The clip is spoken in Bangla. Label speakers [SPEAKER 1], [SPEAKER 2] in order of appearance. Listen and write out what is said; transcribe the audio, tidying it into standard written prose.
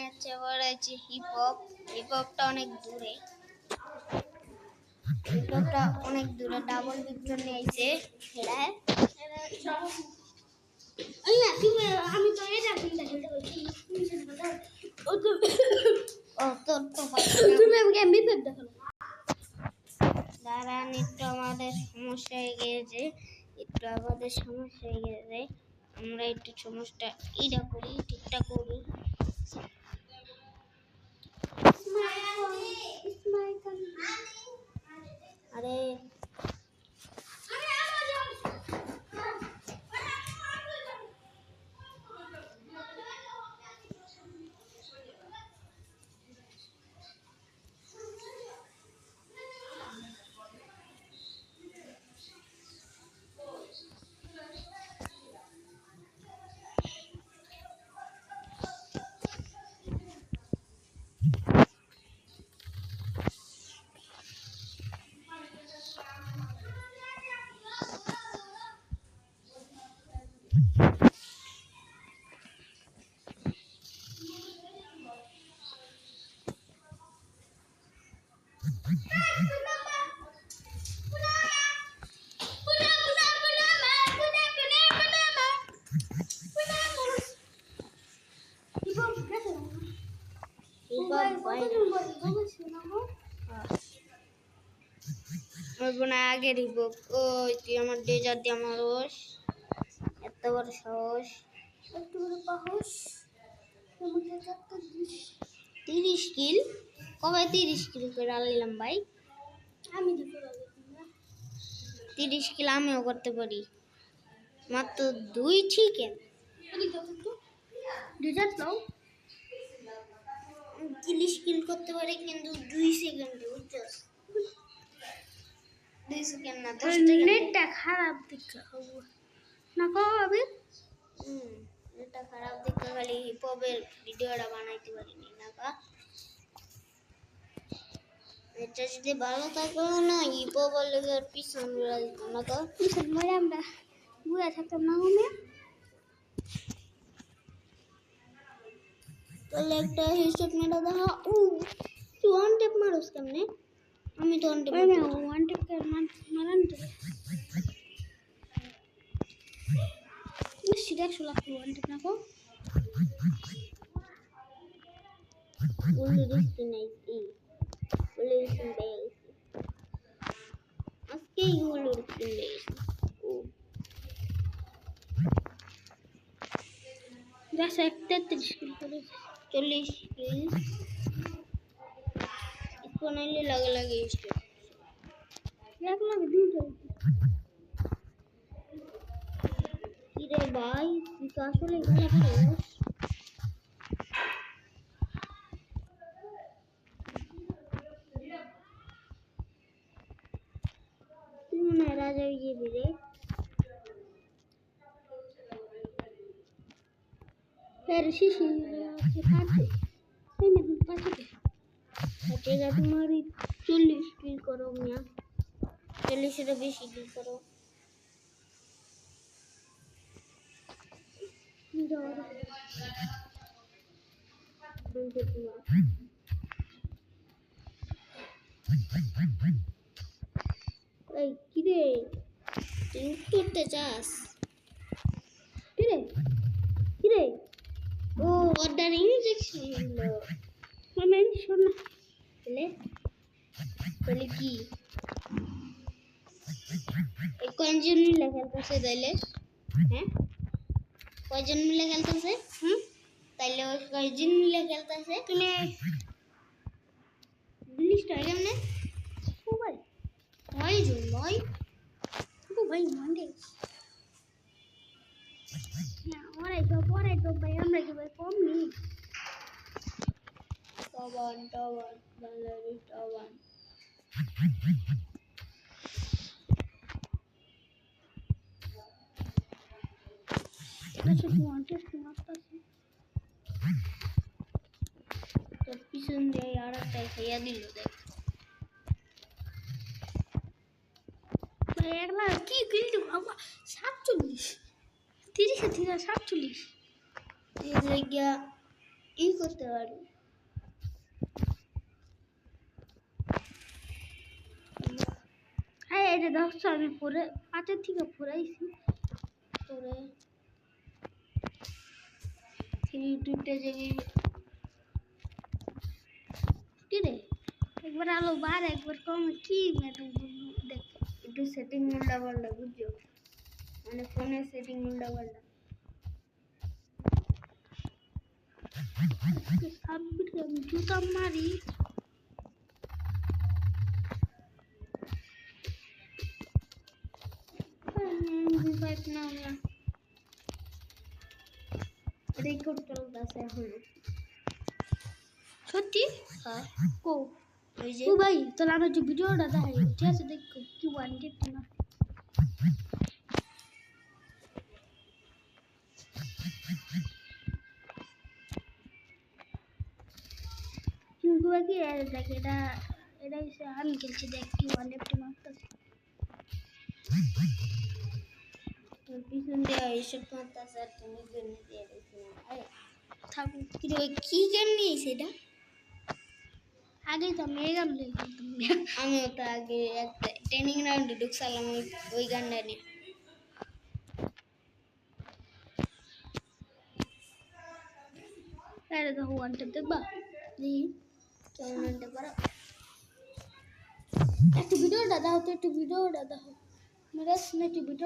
[SPEAKER 1] হচ্ছে বড় হচ্ছে হিপ হপটা অনেক দূরে ডাবল ভিক্টর নিয়ে আইছে খেলায় আমি তো এটা কিনতে বলছি ও তো তোর তো তুমি আমাকে এমবি পেপ দেখো দাঁড়া একটু আমাদের সমস্যা হয়ে গেছে আমরা একটু সমস্যা এটা করি ঠিকঠাক করি আরে আগে রিবক ওই তুই আমার ডেজার দিয়ে আমার রোষ এত বড় সাহস 30 কিল কবে 30 কিল করে আনলাম ভাই আমি 30 কিল আমিও করতে পারি মাত্র 2 চিকেন ডেজার্ট নাও 30 কিল করতে পারি কিন্তু 2 সেকেন্ডে বুঝছস 2 সেকেন্ড না 10 সেকেন্ড নেটটা খারাপ দেখা হবে না কবে নেটটা খারাপ দেখা খালি হিপহপের ভিডিওটা বানাইতে পারিনি না কা এটা যদি ভালো থাকো না হিপহপের লগের পিছন মেরা দিত না কা পিছন মেরে আমরা বুয়া থাকতাম না মনে তাহলে একটা হেডশট মেরা দাও তুই ওয়ান ট্যাপ মারোস কেমনে আমি তো ওয়ান ট্যাপ করে মারান তো সিধা শুলা ওয়ান ট্যাপ না কো বলে দিছি নাইছি বলে দিছি বেল আজকে হলো কিনলে ও দাস 33 কিল করে 40 কিল কোনাইলে লাগে স্টেপ লাগে দুটো কিরে ভাই তুই আসলে এখানে পারোস তুই মনে হয় রাজা হয়ে যাবি রে ফের শিশি আছে কাটে তুই না পাচ্ছে হাতেগা তোমারই 40 কিল করো মিয়া 40 এর বেশি কিল করো এই কিরে তুই করতে চাস কিরে ও অর্ডার ইনজেকশন হলো আমি শোনা বলে কি এই কয়জন মিলে খেলতেছে তাইলে হ্যাঁ কয়জন মিলে খেলতেছে তাইলে ওই কয়জন মিলে খেলতেছে তুমি লিস্ট হয়ে গেল না ও ভাই কয়জন ভাই ও ভাই মানডে না ওরাই তো ভাই আমরা কি ভাই কম নেই টবান বাংলাদেশ টবান আচ্ছা ওয়ান্টেড মারতাছি তো পিছন দিয়ে আরেকটা খাইয়া দিল দেখ একলা কি কিলতে বাবা 47 30 থেকে 47 এই জায়গা ই করতে পারি। হ্যাঁ এটা দেখছো আমি পরে 5 থেকে পড়াইছি পরে 3 2 জায়গায় কি রে একবার আলো বার একবার কম কি ম্যাডাম দেখ একটু সেটিং উল্টা পাল্টা বুঝছো মানে ফোনের সেটিং উল্টা পাল্টা সাবমিট আমি জুতা মারি রিভাইভ না আমরা রেকর্ড চলতেছে এখন সত্যি হ্যাঁ কো ওই যে ও ভাই তাহলে আমরা যে ভিডিওটা দেখাই ঠিক আছে দেখো কি ওয়ান গেট না কিন্তু কি দেখ এটা এটা হচ্ছে আমি খেলছি দেখ কি ওয়ান লেফট মারতেছে পিছন দিয়ে এইসব মারতেছে আর তুমি জন্য দিয়ে দিচ্ছি না আরে থাক কি রে কি গেম নিয়েছে এটা আগে তো আমি এই গান প্লে করতাম আমিও তো আগে একটা ট্রেনিং রাউন্ডে ঢুকছিলাম ওই গানটা নিয়ে আরে দেখো ওয়ানটা দেখবা দেখি কেমন আনতে পারো একটু ভিডিওটা দাও তো একটু ভিডিওটা দাও মেরে একটু ভিডিও